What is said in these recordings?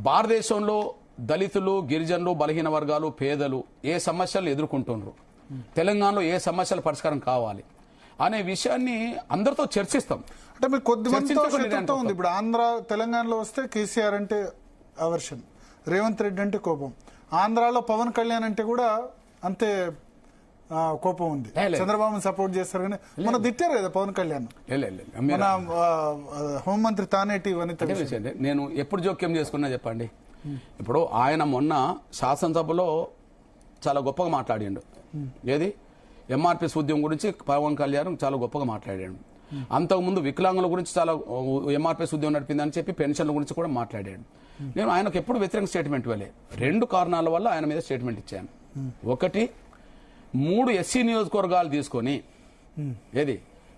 భారతదేశంలో దళితులు, గిరిజనులు, బలహీన వర్గాలు, పేదలు ఏ సమస్యలు ఎదుర్కొంటున్నారు, తెలంగాణలో ఏ సమస్యల పరిష్కారం కావాలి అనే విషయాన్ని అందరితో చర్చిస్తాం. అంటే మీకు కొద్దిమందితో శత్రుత్వం ఉంది. ఇప్పుడు ఆంధ్ర తెలంగాణలో వస్తే కేసీఆర్ అంటే అవర్షన్, రేవంత్ రెడ్డి అంటే కోపం, ఆంధ్రాలో పవన్ కళ్యాణ్ అంటే కూడా అంతే కోపం ఉంది. చంద్రబాబుని సపోర్ట్ చేస్తారు కానీ మన తిట్టారు కదా పవన్ కళ్యాణ్. మన హోంమంత్రి తానేటి వనిత నేను ఎప్పుడు జోక్యం చేసుకున్నా చెప్పండి. ఇప్పుడు ఆయన మొన్న శాసనసభలో చాలా గొప్పగా మాట్లాడిండు. ఏది ఎంఆర్పీఎస్ ఉద్యమం గురించి పవన్ కళ్యాణ్ చాలా గొప్పగా మాట్లాడాడు. అంతకుముందు వికలాంగుల గురించి చాలా ఎంఆర్పీఎస్ ఉద్యమం నడిపిందని చెప్పి పెన్షన్ల గురించి కూడా మాట్లాడాడు. నేను ఆయనకు ఎప్పుడు వ్యతిరేక స్టేట్మెంట్ ఇవ్వలే. 2 కారణాల వల్ల ఆయన మీద స్టేట్మెంట్ ఇచ్చాను. ఒకటి, 3 ఎస్సీ నియోజకవర్గాలు తీసుకొని, ఏది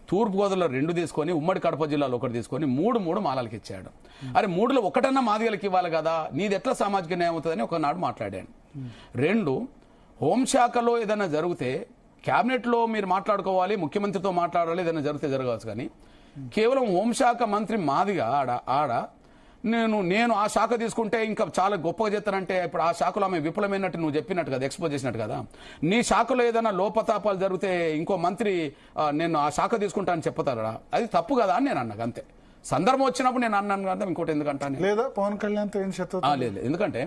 తూర్పుగోదావరిలో 2 తీసుకొని, ఉమ్మడి కడప జిల్లాలో 1 తీసుకొని 3 మాలలకు ఇచ్చాడు. అరే 3లో ఒకటన్నా మాదిగలకు ఇవ్వాలి కదా, నీది ఎట్లా సామాజిక న్యాయం అవుతుందని ఒకనాడు మాట్లాడాను. 2, హోంశాఖలో ఏదైనా జరిగితే క్యాబినెట్లో మీరు మాట్లాడుకోవాలి, ముఖ్యమంత్రితో మాట్లాడాలి, ఏదైనా జరిగితే జరగవచ్చు. కానీ కేవలం హోంశాఖ మంత్రి మాదిగా ఆడ నేను ఆ శాఖ తీసుకుంటే ఇంకా చాలా గొప్పగా చేస్తానంటే, ఇప్పుడు ఆ శాఖలో ఆమె విఫలమైనట్టు నువ్వు చెప్పినట్టు కదా, ఎక్స్పోజ్ చేసినట్టు కదా. నీ శాఖలో ఏదైనా లోపతాపాలు జరిగితే ఇంకో మంత్రి నేను ఆ శాఖ తీసుకుంటానని చెప్తారా? అది తప్పు కదా అని నేను అన్నాను. అంతే. సందర్భం వచ్చినప్పుడు నేను అన్నాను కదా, ఇంకోటి ఎందుకంటాను లేదా పవన్ కళ్యాణ్ లేదు. ఎందుకంటే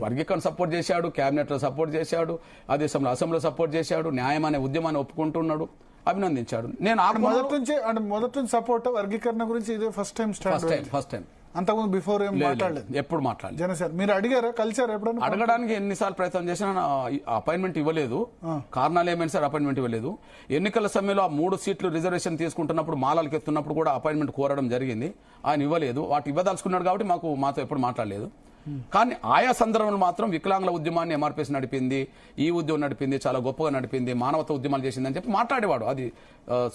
వర్గీకరణ సపోర్ట్ చేశాడు, కేబినెట్ లో సపోర్ట్ చేశాడు, ఆ దేశంలో అసెంబ్లీలో సపోర్ట్ చేశాడు, న్యాయం అనే ఉద్యమాన్ని ఒప్పుకుంటున్నాడు, అభినందించాడు. నేను మొదటి నుంచి సపోర్ట్ వర్గీకరణ గురించి ఇదే ఫస్ట్ టైం అంతకుముందు బిఫోర్ ఏం మాట్లాడలేదు, ఎప్పుడు మాట్లాడలేదు. జనసేన మీరు అడిగారా, కలిసారు ఎప్పుడైనా? అడగడానికి ఎన్నిసార్లు ప్రయత్నం చేసినా అపాయింట్మెంట్ ఇవ్వలేదు. కారణాలు ఏమైనా సార్ అపాయింట్మెంట్ ఇవ్వలేదు. ఎన్నికల సమయంలో ఆ 3 సీట్లు రిజర్వేషన్ తీసుకుంటున్నప్పుడు, మాలలకు ఎత్తున్నప్పుడు కూడా అపాయింట్మెంట్ కోరడం జరిగింది. ఆయన ఇవ్వలేదు. వాటి ఇవ్వదలుచుకున్నాడు కాబట్టి మాతో ఎప్పుడు మాట్లాడలేదు. కానీ ఆయా సందర్భంలో మాత్రం వికలాంగుల ఉద్యమాన్ని ఎంఆర్పీఎస్ నడిపింది, ఈ ఉద్యమం నడిపింది, చాలా గొప్పగా నడిపింది, మానవత ఉద్యమాలు చేసిందని చెప్పి మాట్లాడేవాడు. అది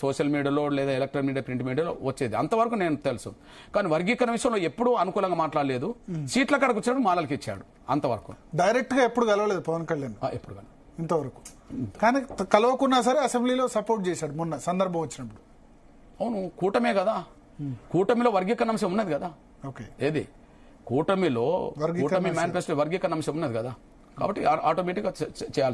సోషల్ మీడియాలో లేదా ఎలక్ట్రానిక్ మీడియా, ప్రింట్ మీడియాలో వచ్చేది. అంతవరకు నేను తెలుసు. కానీ వర్గీకరణ విషయంలో ఎప్పుడూ అనుకూలంగా మాట్లాడలేదు. సీట్ల కాడకు వచ్చాడు, మాలకి ఇచ్చాడు, అంతవరకు. డైరెక్ట్ గా ఎప్పుడు కలవలేదు పవన్ కళ్యాణ్, ఎప్పుడు కానీ ఇంతవరకు. కానీ కలవకున్నా సరే అసెంబ్లీలో సపోర్ట్ చేశాడు మొన్న సందర్భం వచ్చినప్పుడు. అవును, కూటమే కదా, కూటమిలో వర్గీకరణ అంశం ఉన్నది కదా. ఓకే, ఏది కూటమి మేనిఫెస్టో వర్గీకరణ అంశం ఉన్నది కదా, కాబట్టి ఆటోమేటిక్గా చేయాల్సి